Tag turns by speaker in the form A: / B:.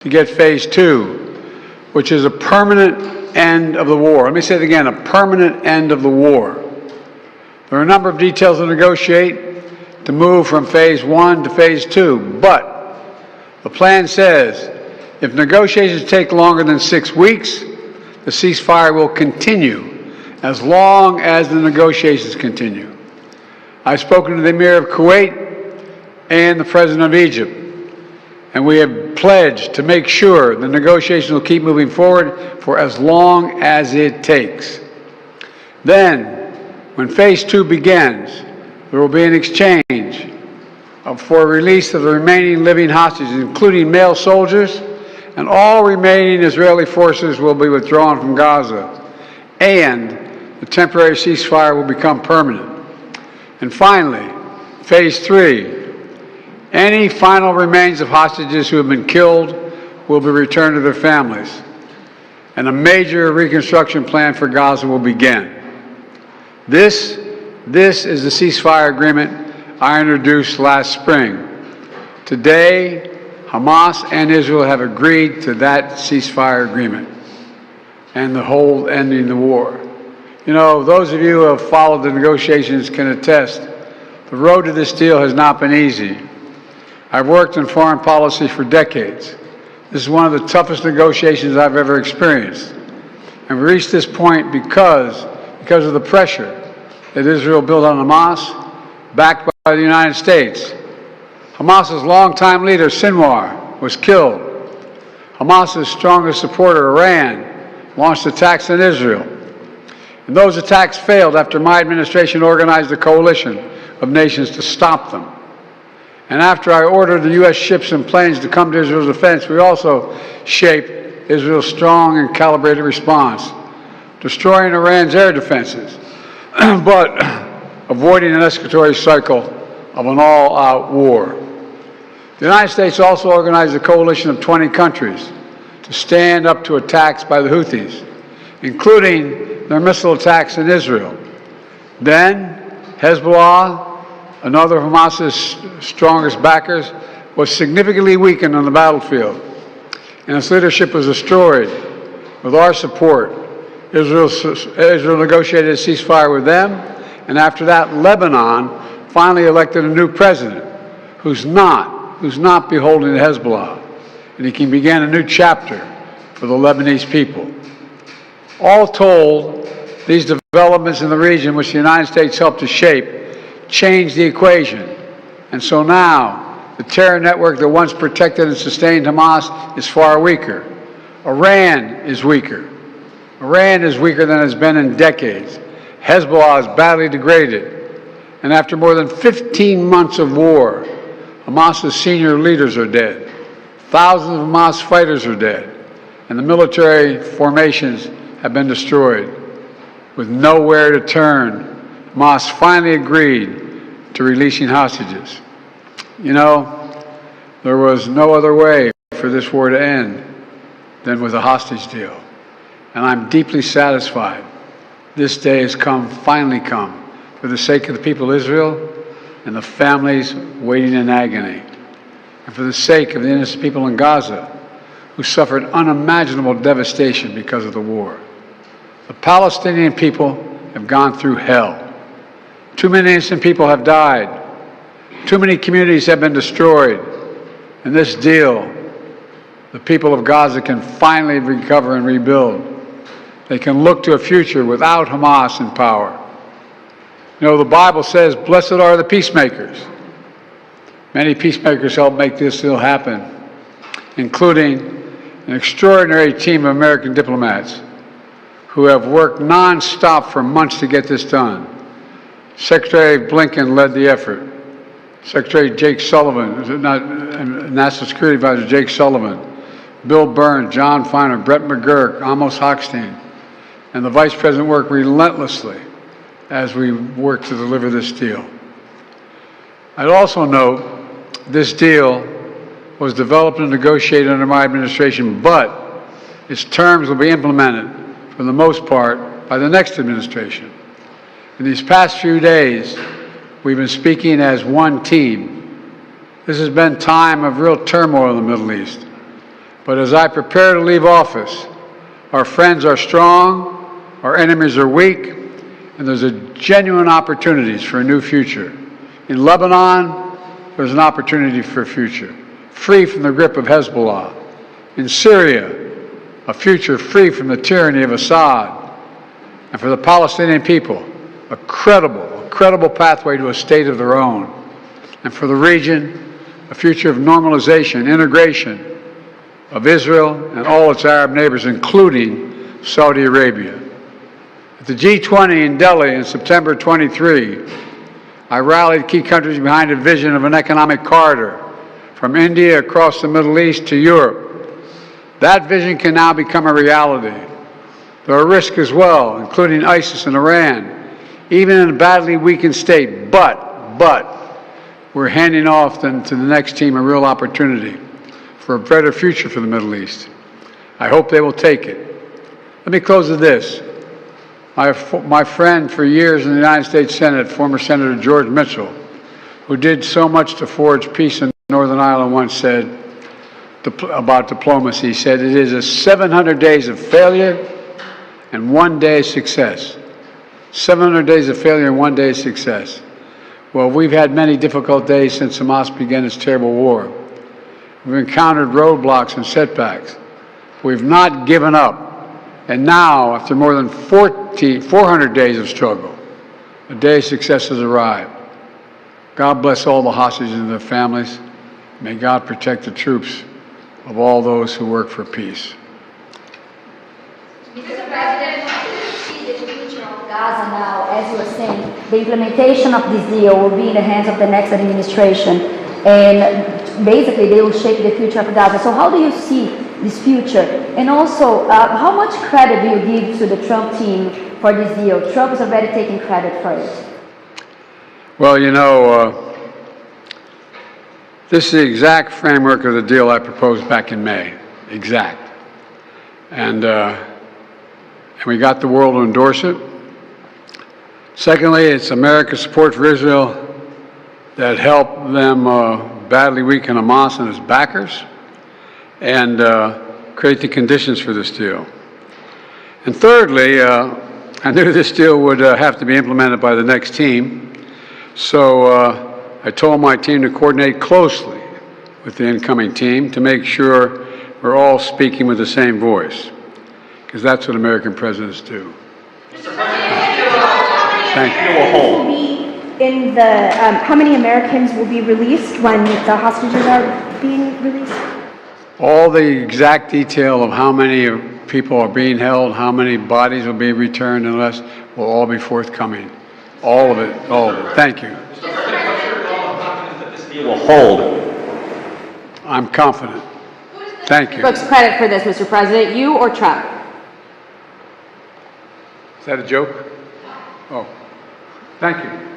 A: to get phase 2, which is a permanent end of the war. Let me say it again, a permanent end of the war. There are a number of details to negotiate to move from phase 1 to phase 2, but the plan says if negotiations take longer than 6 weeks, the ceasefire will continue as long as the negotiations continue. I've spoken to the Emir of Kuwait and the President of Egypt, and we have pledged to make sure the negotiations will keep moving forward for as long as it takes. Then, when phase 2 begins, there will be an exchange for release of the remaining living hostages, including male soldiers, and all remaining Israeli forces will be withdrawn from Gaza, and the temporary ceasefire will become permanent. And finally, phase 3, any final remains of hostages who have been killed will be returned to their families, and a major reconstruction plan for Gaza will begin. This is the ceasefire agreement I introduced last spring. Today, Hamas and Israel have agreed to that ceasefire agreement and the whole ending the war. You know, those of you who have followed the negotiations can attest, the road to this deal has not been easy. I've worked in foreign policy for decades. This is one of the toughest negotiations I've ever experienced. And we reached this point because of the pressure that Israel built on Hamas, backed by the United States. Hamas's longtime leader, Sinwar, was killed. Hamas's strongest supporter, Iran, launched attacks on Israel. And those attacks failed after my administration organized a coalition of nations to stop them. And after I ordered the U.S. ships and planes to come to Israel's defense, we also shaped Israel's strong and calibrated response, destroying Iran's air defenses, but avoiding an escalatory cycle of an all-out war. The United States also organized a coalition of 20 countries to stand up to attacks by the Houthis, including their missile attacks in Israel. Then, Hezbollah, another of Hamas's strongest backers, was significantly weakened on the battlefield, and its leadership was destroyed. With our support, Israel negotiated a ceasefire with them, and after that, Lebanon finally elected a new president who's not beholden to Hezbollah, and he can begin a new chapter for the Lebanese people. All told, these developments in the region, which the United States helped to shape, changed the equation. And so now, the terror network that once protected and sustained Hamas is far weaker. Iran is weaker. Iran is weaker than it's been in decades. Hezbollah is badly degraded. And after more than 15 months of war, Hamas's senior leaders are dead. Thousands of Hamas fighters are dead. And the military formations have been destroyed. With nowhere to turn, Hamas finally agreed to releasing hostages. You know, there was no other way for this war to end than with a hostage deal. And I'm deeply satisfied this day has finally come, for the sake of the people of Israel and the families waiting in agony, and for the sake of the innocent people in Gaza who suffered unimaginable devastation because of the war. The Palestinian people have gone through hell. Too many innocent people have died. Too many communities have been destroyed. In this deal, the people of Gaza can finally recover and rebuild. They can look to a future without Hamas in power. You know, the Bible says, "Blessed are the peacemakers." Many peacemakers helped make this deal happen, including an extraordinary team of American diplomats who have worked nonstop for months to get this done. Secretary Blinken led the effort. Secretary Jake Sullivan, National Security Advisor Jake Sullivan, Bill Burns, John Feiner, Brett McGurk, Amos Hochstein, and the Vice President worked relentlessly as we worked to deliver this deal. I'd also note this deal was developed and negotiated under my administration, but its terms will be implemented, for the most part, by the next administration. In these past few days, we've been speaking as one team. This has been a time of real turmoil in the Middle East. But as I prepare to leave office, our friends are strong, our enemies are weak, and there's a genuine opportunities for a new future. In Lebanon, there's an opportunity for a future, free from the grip of Hezbollah. In Syria, a future free from the tyranny of Assad. And for the Palestinian people, a credible pathway to a state of their own. And for the region, a future of normalization, integration of Israel and all its Arab neighbors, including Saudi Arabia. At the G20 in Delhi in September 23, I rallied key countries behind a vision of an economic corridor from India across the Middle East to Europe. That vision can now become a reality. There are risks as well, including ISIS and Iran, even in a badly weakened state. But we're handing off to the next team a real opportunity for a better future for the Middle East. I hope they will take it. Let me close with this. My friend for years in the United States Senate, former Senator George Mitchell, who did so much to forge peace in Northern Ireland, once said about diplomacy, he said, it is a 700 days of failure and 1 day of success. 700 days of failure and 1 day of success. Well, we've had many difficult days since Hamas began its terrible war. We've encountered roadblocks and setbacks. We've not given up. And now, after more than 400 days of struggle, a day of success has arrived. God bless all the hostages and their families. May God protect the troops of all those who work for peace.
B: Mr. President, how do you see the future of Gaza now? As you were saying, the implementation of this deal will be in the hands of the next administration, and basically they will shape the future of Gaza. So how do you see this future? And also, how much credit do you give to the Trump team for this deal? Trump is already taking credit for it.
A: Well, you know, this is the exact framework of the deal I proposed back in May. Exact. And we got the world to endorse it. Secondly, it's America's support for Israel that helped them badly weaken Hamas and its backers and create the conditions for this deal. And thirdly, I knew this deal would have to be implemented by the next team, so I told my team to coordinate closely with the incoming team to make sure we're all speaking with the same voice, because that's what American presidents do. Thank you.
C: In the, how many Americans will be released when the hostages are being released?
A: All the exact detail of how many people are being held, how many bodies will be returned and less, will all be forthcoming. All of it, all of it. Thank you.
D: Will hold.
A: I'm confident. Thank you.
E: Looks credit for this, Mr. President, you or Trump?
A: Is that a joke? Oh, thank you.